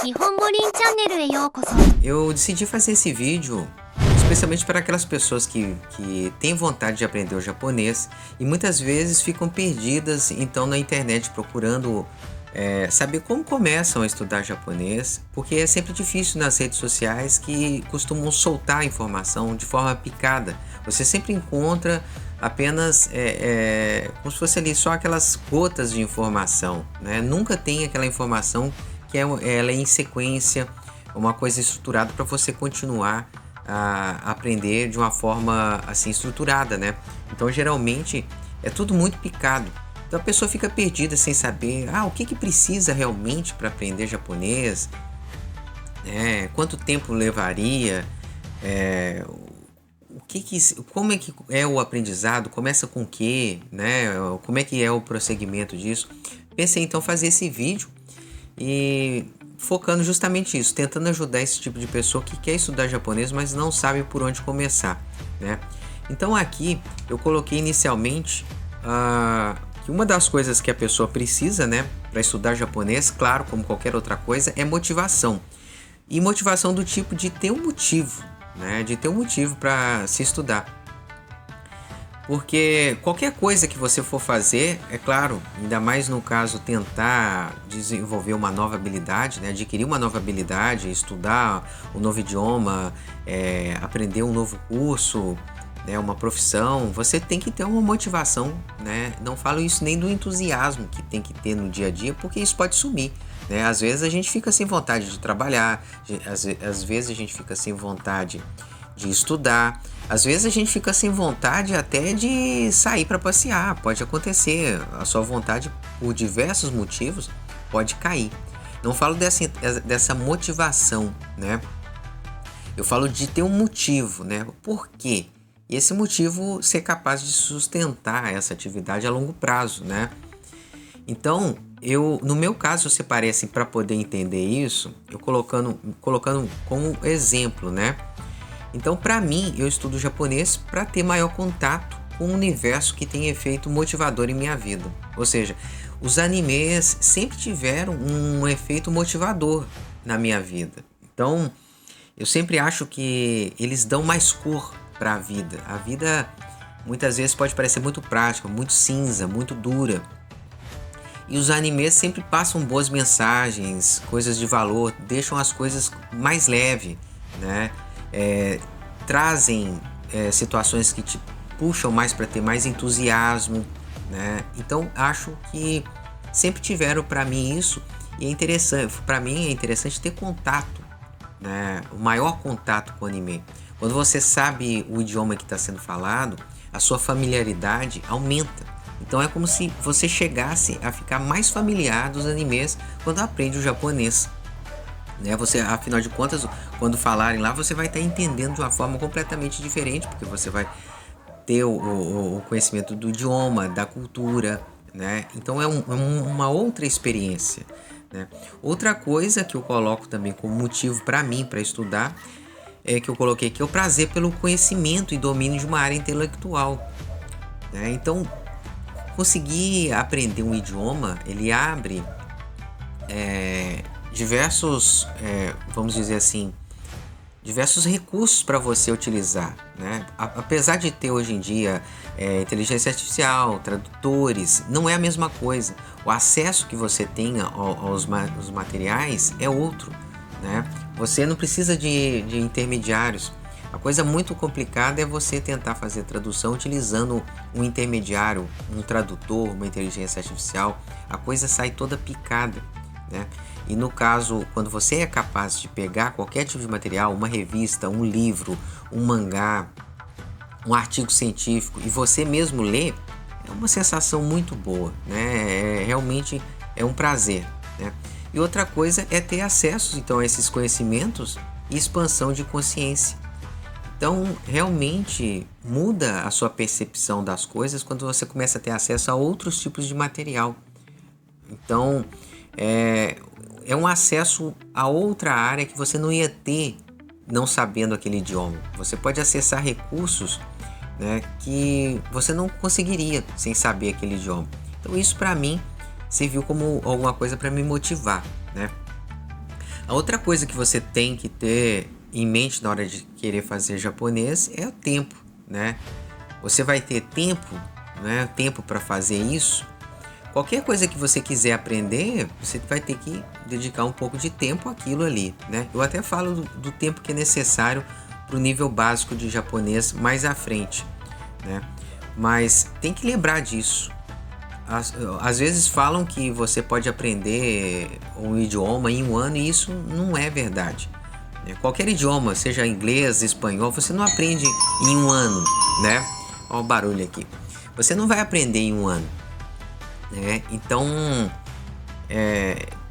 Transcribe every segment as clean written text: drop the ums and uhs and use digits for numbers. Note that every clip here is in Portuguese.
日本語リンチャンネルへようこそ。 Eu decidi fazer esse vídeo especialmente para aquelas pessoas que têm vontade de aprender o japonês e muitas vezes ficam perdidas então na internet procurando saber como começam a estudar japonês, porque é sempre difícil nas redes sociais que costumam soltar a informação de forma picada. Você sempre encontra apenas como se fosse ali só aquelas gotas de informação, né? Nunca tem aquela informação que ela é em sequência, uma coisa estruturada para você continuar a aprender de uma forma assim estruturada, né? Então geralmente é tudo muito picado. Então a pessoa fica perdida sem saber o que precisa realmente para aprender japonês, quanto tempo levaria, como é que é o aprendizado, começa com o quê, né? Como é que é o prosseguimento disso. Pensei então fazer esse vídeo e focando justamente isso, tentando ajudar esse tipo de pessoa que quer estudar japonês, mas não sabe por onde começar, né? Então aqui eu coloquei inicialmente que uma das coisas que a pessoa precisa, né, para estudar japonês, claro, como qualquer outra coisa, é motivação. E motivação do tipo de ter um motivo, né, de ter um motivo para se estudar. Porque qualquer coisa que você for fazer, é claro, ainda mais no caso tentar desenvolver uma nova habilidade, né? Adquirir uma nova habilidade, estudar um novo idioma, aprender um novo curso, né? Uma profissão, você tem que ter uma motivação, né? Não falo isso nem do entusiasmo que tem que ter no dia a dia, porque isso pode sumir, né? Às vezes a gente fica sem vontade de trabalhar, às vezes a gente fica sem vontade de estudar, às vezes a gente fica sem vontade até de sair para passear, pode acontecer, a sua vontade por diversos motivos pode cair. Não falo dessa motivação, né? Eu falo de ter um motivo, né? Por quê? E esse motivo ser capaz de sustentar essa atividade a longo prazo, né? Então, no meu caso, eu separei assim para poder entender isso, eu colocando como exemplo, né? Então, para mim, eu estudo japonês para ter maior contato com um universo que tem efeito motivador em minha vida. Ou seja, os animes sempre tiveram um efeito motivador na minha vida. Então, eu sempre acho que eles dão mais cor para a vida. A vida muitas vezes pode parecer muito prática, muito cinza, muito dura. E os animes sempre passam boas mensagens, coisas de valor, deixam as coisas mais leves, né? Trazem situações que te puxam mais para ter mais entusiasmo, né? Então acho que sempre tiveram para mim isso, e é interessante, para mim é interessante ter contato, né? O maior contato com o anime. Quando você sabe o idioma que está sendo falado, a sua familiaridade aumenta. Então é como se você chegasse a ficar mais familiar dos animes quando aprende o japonês. Você, afinal de contas, quando falarem lá, você vai estar entendendo de uma forma completamente diferente, porque você vai ter o conhecimento do idioma, da cultura, né? Então é uma outra experiência, né? Outra coisa que eu coloco também como motivo para mim, para estudar, que eu coloquei aqui, é o prazer pelo conhecimento e domínio de uma área intelectual, né? Então, conseguir aprender um idioma, ele abre diversos, vamos dizer assim, diversos recursos para você utilizar, né? Apesar de ter hoje em dia inteligência artificial, tradutores, não é a mesma coisa. O acesso que você tem aos materiais é outro, né? Você não precisa de intermediários. A coisa muito complicada é você tentar fazer tradução utilizando um intermediário, um tradutor, uma inteligência artificial. A coisa sai toda picada, né? E no caso, quando você é capaz de pegar qualquer tipo de material, uma revista, um livro, um mangá, um artigo científico, e você mesmo ler, é uma sensação muito boa, né? Realmente é um prazer, né? E outra coisa é ter acesso então a esses conhecimentos e expansão de consciência. Então, realmente muda a sua percepção das coisas quando você começa a ter acesso a outros tipos de material. Então, é um acesso a outra área que você não ia ter não sabendo aquele idioma. Você pode acessar recursos, né, que você não conseguiria sem saber aquele idioma. Então isso para mim serviu como alguma coisa para me motivar, né? A outra coisa que você tem que ter em mente na hora de querer fazer japonês é o tempo, né? Você vai ter tempo, né? Tempo para fazer isso. Qualquer coisa que você quiser aprender, você vai ter que dedicar um pouco de tempo àquilo ali, né? Eu até falo do tempo que é necessário para o nível básico de japonês mais à frente, né? Mas tem que lembrar disso. Às vezes falam que você pode aprender um idioma em um ano e isso não é verdade. Qualquer idioma, seja inglês, espanhol, você não aprende em um ano, né? Olha o barulho aqui. Você não vai aprender em um ano, né? Então,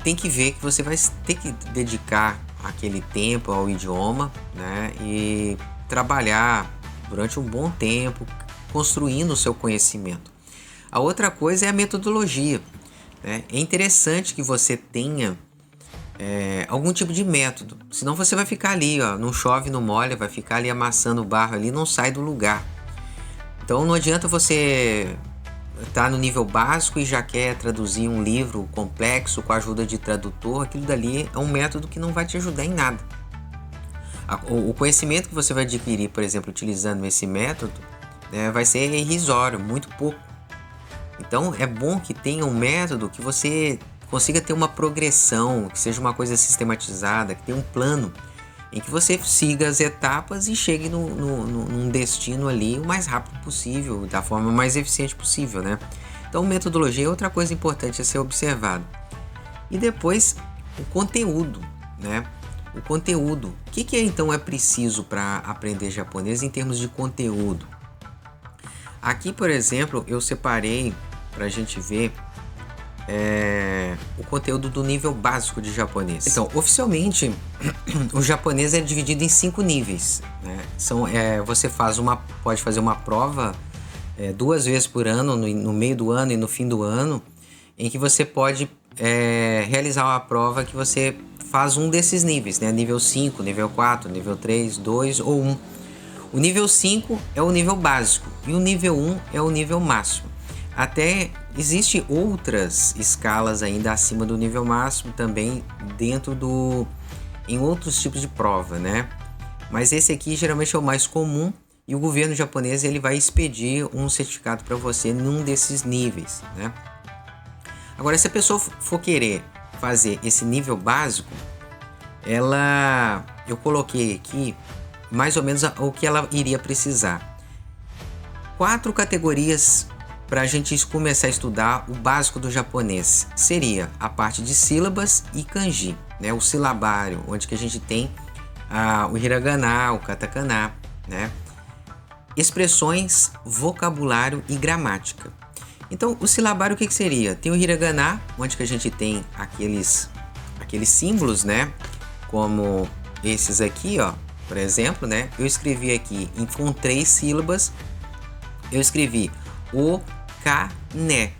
tem que ver que você vai ter que dedicar aquele tempo ao idioma, né? E trabalhar durante um bom tempo, construindo o seu conhecimento. A outra coisa é a metodologia, né? É interessante que você tenha algum tipo de método, senão você vai ficar ali, ó, não chove, não molha, vai ficar ali amassando o barro ali, não sai do lugar. Então não adianta você estar no nível básico e já quer traduzir um livro complexo com a ajuda de tradutor. Aquilo dali é um método que não vai te ajudar em nada. O conhecimento que você vai adquirir, por exemplo, utilizando esse método, né, vai ser irrisório, muito pouco. Então é bom que tenha um método que você consiga ter uma progressão, que seja uma coisa sistematizada, que tenha um plano em que você siga as etapas e chegue num destino ali o mais rápido possível, da forma mais eficiente possível, né? Então metodologia é outra coisa importante a ser observado. E depois o conteúdo, né? O conteúdo. O que então é preciso para aprender japonês em termos de conteúdo? Aqui, por exemplo, eu separei para a gente ver o conteúdo do nível básico de japonês. Então, oficialmente, o japonês é dividido em 5 níveis, né? Você pode fazer uma prova 2 vezes por ano, no meio do ano e no fim do ano, em que você pode realizar uma prova que você faz um desses níveis, né? Nível 5, nível 4, nível 3, 2 ou 1. O nível 5 é o nível básico e o nível 1 é o nível máximo. Até existe outras escalas ainda acima do nível máximo também em outros tipos de prova, né? Mas esse aqui geralmente é o mais comum e o governo japonês ele vai expedir um certificado para você num desses níveis, né? Agora, se a pessoa for querer fazer esse nível básico, eu coloquei aqui mais ou menos o que ela iria precisar. 4 categorias para a gente começar a estudar o básico do japonês. Seria a parte de sílabas e kanji, né? O silabário, onde que a gente tem o hiragana, o katakana, né? Expressões, vocabulário e gramática. Então, o silabário o que seria? Tem o hiragana, onde que a gente tem aqueles símbolos, né? Como esses aqui, ó. Por exemplo, né? Eu escrevi aqui com 3 sílabas. Eu escrevi o kané,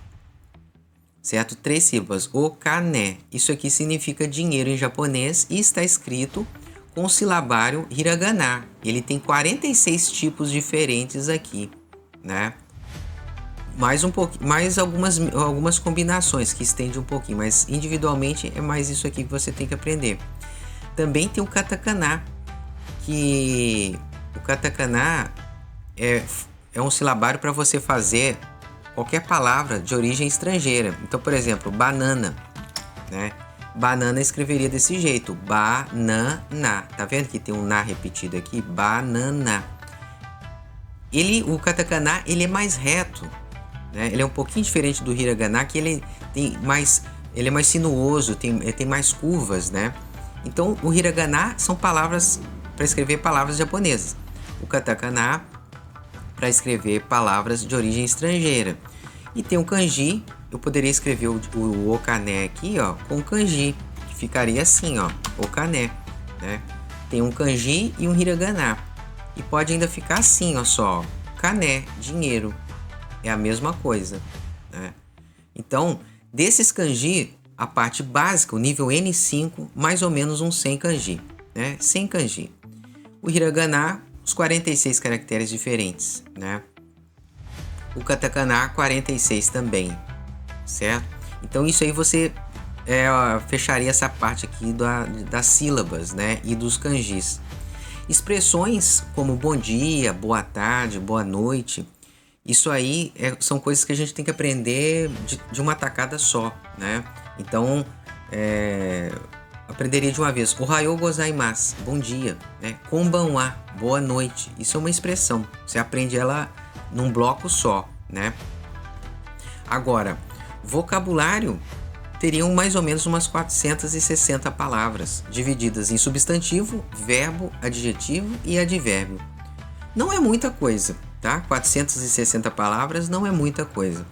certo? 3 sílabas, o kané. Isso aqui significa dinheiro em japonês e está escrito com o silabário hiragana. Ele tem 46 tipos diferentes aqui, né? Mais algumas combinações que estende um pouquinho, mas individualmente é mais isso aqui que você tem que aprender. Também tem o katakana, que o katakana é um silabário para você fazer qualquer palavra de origem estrangeira. Então, por exemplo, banana, né? Banana escreveria desse jeito, banana. Tá vendo que tem um na repetido aqui? Banana. O katakana, ele é mais reto, né? Ele é um pouquinho diferente do hiragana, que ele é mais sinuoso, tem mais curvas, né? Então, o hiragana são palavras para escrever palavras japonesas. O katakana para escrever palavras de origem estrangeira. E tem o kanji, eu poderia escrever o okané aqui, ó, com kanji, que ficaria assim, ó, okané, né? Tem um kanji e um hiragana. E pode ainda ficar assim, ó, só, kané, dinheiro. É a mesma coisa, né? Então, desses kanji, a parte básica, o nível N5, mais ou menos uns 100 kanji, né? 100 kanji. O hiragana, os 46 caracteres diferentes, né? O katakana, 46 também, certo? Então isso aí você fecharia essa parte aqui das sílabas, né? E dos kanjis. Expressões como bom dia, boa tarde, boa noite, isso aí são coisas que a gente tem que aprender de uma tacada só, né? Então, aprenderia de uma vez. Ohayou gozaimasu, bom dia, né? Konbanwa, boa noite. Isso é uma expressão. Você aprende ela num bloco só, né? Agora, vocabulário teriam mais ou menos umas 460 palavras, divididas em substantivo, verbo, adjetivo e advérbio. Não é muita coisa, tá? 460 palavras não é muita coisa.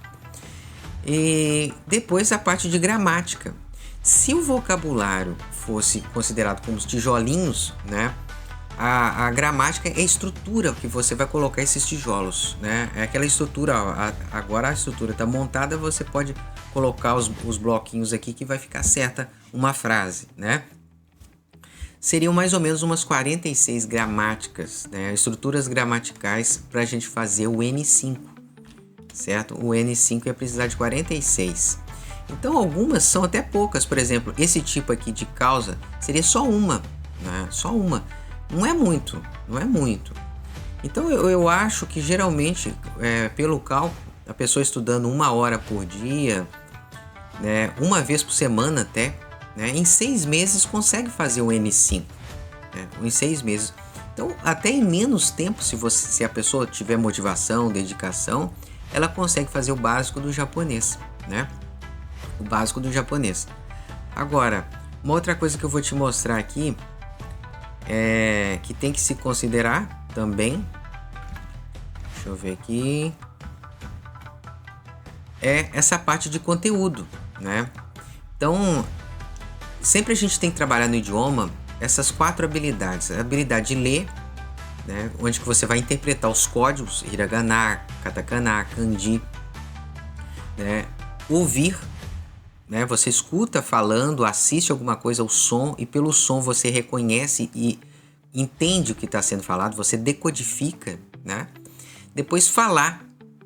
E depois a parte de gramática. Se o vocabulário fosse considerado como os tijolinhos, né? A gramática é a estrutura que você vai colocar esses tijolos, né? É aquela estrutura, agora a estrutura está montada, você pode colocar os bloquinhos aqui que vai ficar certa uma frase, né? Seriam mais ou menos umas 46 gramáticas, né? Estruturas gramaticais para a gente fazer o N5, certo? O N5 ia precisar de 46. Então algumas são até poucas, por exemplo, esse tipo aqui de causa seria só uma, né? Só uma. Não é muito, não é muito. Então eu acho que geralmente, pelo cálculo, a pessoa estudando 1 hora por dia, né, uma vez por semana até, né, em 6 meses consegue fazer o N5, né, em 6 meses. Então até em menos tempo, se a pessoa tiver motivação, dedicação, ela consegue fazer o básico do japonês, né? O básico do japonês. Agora, uma outra coisa que eu vou te mostrar aqui que tem que se considerar também, deixa eu ver aqui, é essa parte de conteúdo, né? Então, sempre a gente tem que trabalhar no idioma essas 4 habilidades. A habilidade de ler, né? Onde que você vai interpretar os códigos, hiragana, katakana, kanji, né? Ouvir, né? Você escuta falando, assiste alguma coisa ao som e pelo som você reconhece e entende o que está sendo falado, você decodifica, né? Depois falar,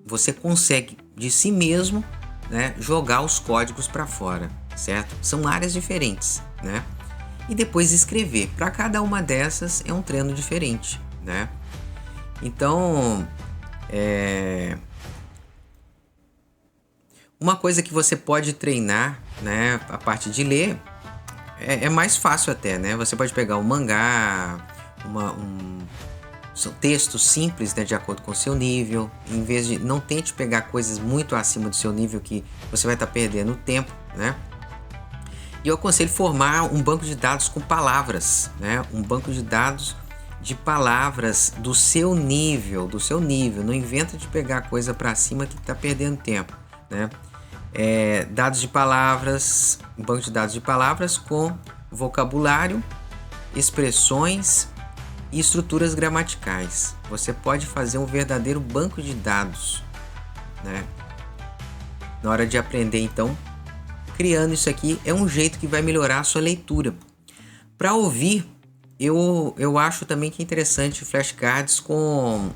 você consegue de si mesmo, né, jogar os códigos para fora, certo? São áreas diferentes, né? E depois escrever. Para cada uma dessas é um treino diferente, né? Então, uma coisa que você pode treinar, né, a parte de ler, é mais fácil até, né? Você pode pegar um mangá, são textos simples, né, de acordo com o seu nível. Em vez de, não tente pegar coisas muito acima do seu nível que você vai estar perdendo tempo, né? E eu aconselho formar um banco de dados com palavras, né? Um banco de dados de palavras do seu nível, Não inventa de pegar coisa para cima que está perdendo tempo, né? Dados de palavras, um banco de dados de palavras com vocabulário, expressões e estruturas gramaticais. Você pode fazer um verdadeiro banco de dados, né? Na hora de aprender, então, criando isso aqui é um jeito que vai melhorar a sua leitura. Para ouvir, eu acho também que é interessante flashcards com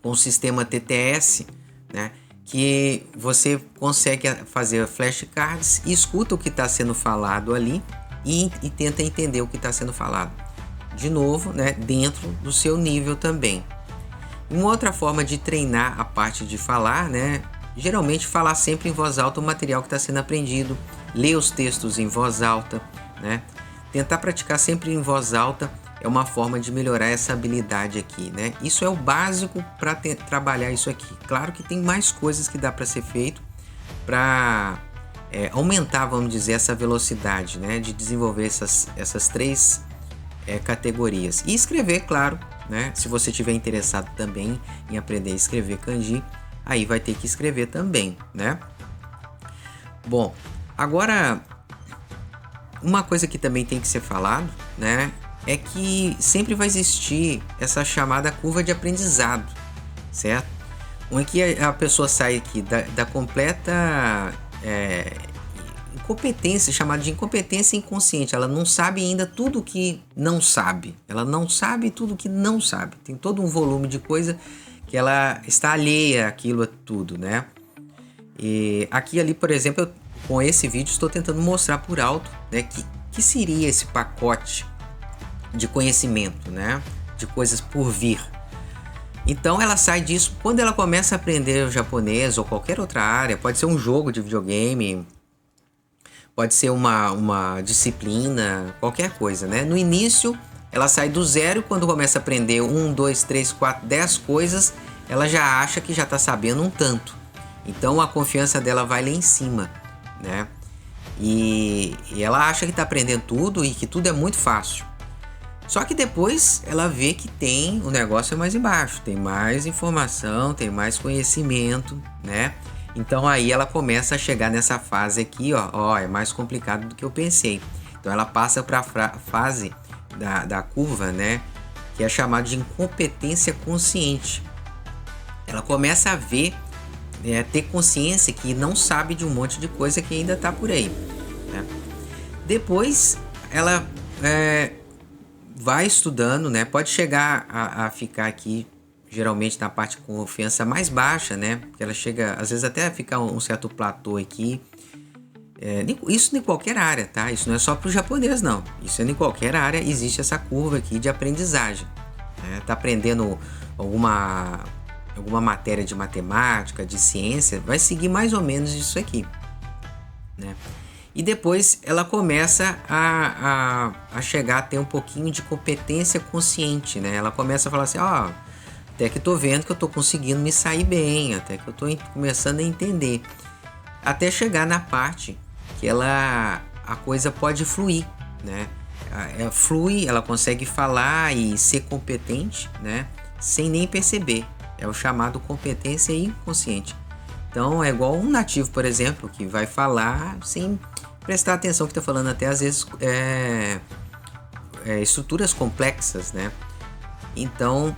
o sistema TTS, né? Que você consegue fazer flashcards e escuta o que está sendo falado ali e tenta entender o que está sendo falado. De novo, né, dentro do seu nível também. Uma outra forma de treinar a parte de falar, né, geralmente falar sempre em voz alta o material que está sendo aprendido, ler os textos em voz alta, né, tentar praticar sempre em voz alta é uma forma de melhorar essa habilidade aqui, né? Isso é o básico para trabalhar isso aqui. Claro que tem mais coisas que dá para ser feito para aumentar, vamos dizer, essa velocidade, né, de desenvolver essas 3 categorias. E escrever, claro, né? Se você estiver interessado também em aprender a escrever kanji, aí vai ter que escrever também, né? Bom, agora uma coisa que também tem que ser falado, né, é que sempre vai existir essa chamada curva de aprendizado, certo? Onde a pessoa sai aqui da completa incompetência, chamada de incompetência inconsciente. Ela não sabe ainda tudo que não sabe. Ela não sabe tudo que não sabe. Tem todo um volume de coisa que ela está alheia àquilo tudo, né? E aqui ali, por exemplo, com esse vídeo estou tentando mostrar por alto, né, que seria esse pacote de conhecimento, né, de coisas por vir. Então ela sai disso quando ela começa a aprender o japonês ou qualquer outra área. Pode ser um jogo de videogame, pode ser uma disciplina, qualquer coisa, né? No início ela sai do zero, quando começa a aprender 1, 2, 3, 4, 10 coisas, ela já acha que já está sabendo um tanto. Então a confiança dela vai lá em cima, né? E ela acha que está aprendendo tudo e que tudo é muito fácil. Só que depois ela vê que o negócio é mais embaixo, tem mais informação, tem mais conhecimento, né? Então aí ela começa a chegar nessa fase aqui, ó, é mais complicado do que eu pensei. Então ela passa para a fase da curva, né? Que é chamada de incompetência consciente. Ela começa a ver, ter consciência que não sabe de um monte de coisa que ainda está por aí, né? Depois ela vai estudando, né? Pode chegar a ficar aqui, geralmente na parte de confiança mais baixa, né? Porque ela chega, às vezes, até a ficar um certo platô aqui. Isso em qualquer área, tá? Isso não é só para o japonês, não. Isso em qualquer área existe essa curva aqui de aprendizagem, né? Tá aprendendo alguma matéria de matemática, de ciência, vai seguir mais ou menos isso aqui, né? E depois ela começa a chegar a ter um pouquinho de competência consciente, né? Ela começa a falar assim, até que tô vendo que eu tô conseguindo me sair bem, até que eu tô começando a entender. Até chegar na parte que a coisa pode fluir, né? Flui, ela consegue falar e ser competente, né? Sem nem perceber. É o chamado competência inconsciente. Então é igual um nativo, por exemplo, que vai falar sem prestar atenção que está falando, até às vezes estruturas complexas, né? Então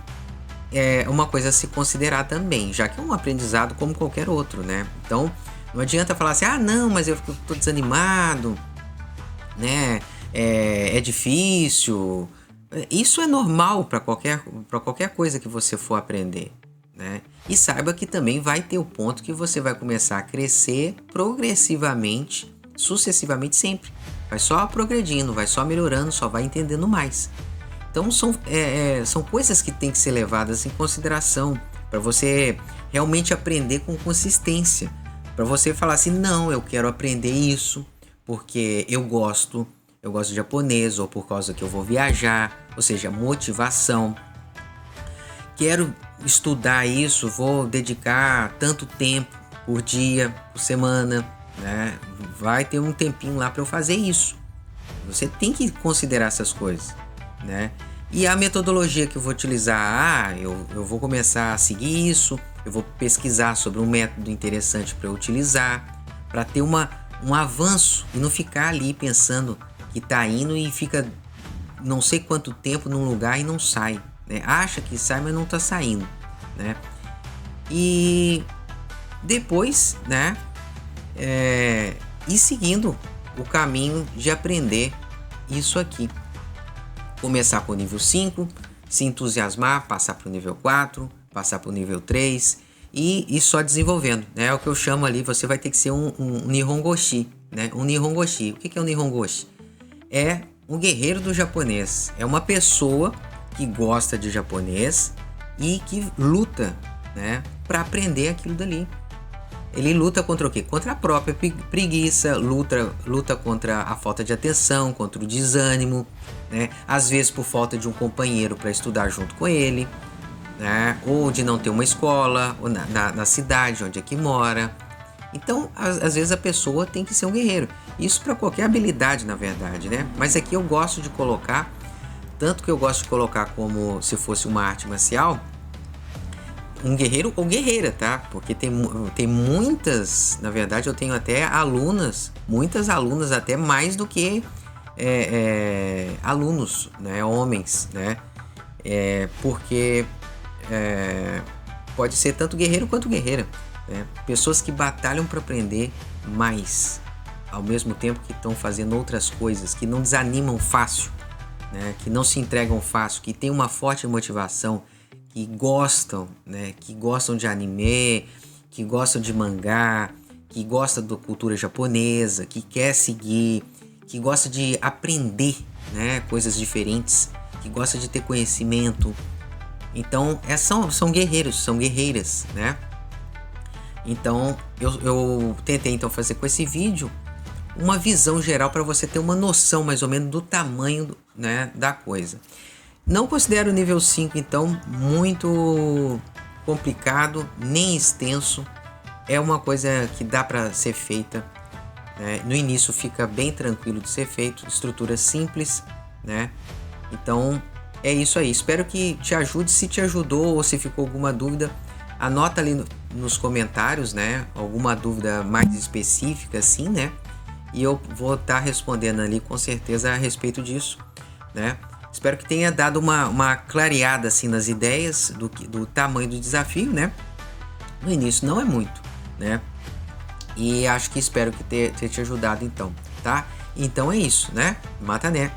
é uma coisa a se considerar também, já que é um aprendizado como qualquer outro, né? Então não adianta falar assim, não, mas eu tô desanimado, né? É difícil. Isso é normal para qualquer coisa que você for aprender, né? E saiba que também vai ter o ponto que você vai começar a crescer progressivamente, sucessivamente sempre. Vai só progredindo, vai só melhorando, só vai entendendo mais. Então são coisas que tem que ser levadas em consideração para você realmente aprender com consistência. Para você falar assim, não, eu quero aprender isso porque eu gosto de japonês, ou por causa que eu vou viajar, ou seja, motivação. Quero estudar isso, vou dedicar tanto tempo por dia, por semana, né? Vai ter um tempinho lá para eu fazer isso. Você tem que considerar essas coisas, né? E a metodologia que eu vou utilizar, eu vou começar a seguir isso, eu vou pesquisar sobre um método interessante para eu utilizar, para ter um avanço e não ficar ali pensando que tá indo e fica não sei quanto tempo num lugar e não sai, né? Acha que sai, mas não tá saindo, né? E depois, né, ir seguindo o caminho de aprender isso aqui. Começar com o nível 5, se entusiasmar, passar para o nível 4, passar para o nível 3 e só desenvolvendo, né? É o que eu chamo ali, você vai ter que ser um Nihongoshi, né? Um Nihongoshi. O que é um Nihongoshi? É um guerreiro do japonês. É uma pessoa que gosta de japonês e que luta, né, para aprender aquilo dali. Ele luta contra o quê? Contra a própria preguiça, luta contra a falta de atenção, contra o desânimo, né? Às vezes por falta de um companheiro para estudar junto com ele, né? Ou de não ter uma escola, ou na cidade onde é que mora. Então, às vezes a pessoa tem que ser um guerreiro. Isso para qualquer habilidade, na verdade, né? Mas aqui eu gosto de colocar, tanto que eu gosto de colocar como se fosse uma arte marcial, um guerreiro ou guerreira, tá? Porque tem muitas, na verdade eu tenho até muitas alunas, até mais do que alunos, né? Homens, né? Porque pode ser tanto guerreiro quanto guerreira, né? Pessoas que batalham para aprender mais, ao mesmo tempo que estão fazendo outras coisas, que não desanimam fácil, né? Que não se entregam fácil, que tem uma forte motivação, que gostam, né? Que gostam de anime, que gostam de mangá, que gosta da cultura japonesa, que quer seguir, que gosta de aprender, né, coisas diferentes, que gosta de ter conhecimento. Então, são guerreiros, são guerreiras, né? Então, eu tentei então fazer com esse vídeo uma visão geral para você ter uma noção mais ou menos do tamanho, né, da coisa. Não considero o nível 5 então muito complicado, nem extenso. É uma coisa que dá para ser feita, né? No início fica bem tranquilo de ser feito, estrutura simples, né? Então é isso aí. Espero que te ajude. Se te ajudou ou se ficou alguma dúvida, anota ali nos comentários, né? Alguma dúvida mais específica, assim, né? E eu vou estar respondendo ali com certeza a respeito disso, né? Espero que tenha dado uma clareada assim nas ideias do tamanho do desafio, né? No início não é muito, né? E acho que espero que ter te ajudado então, tá? Então é isso, né? Matané!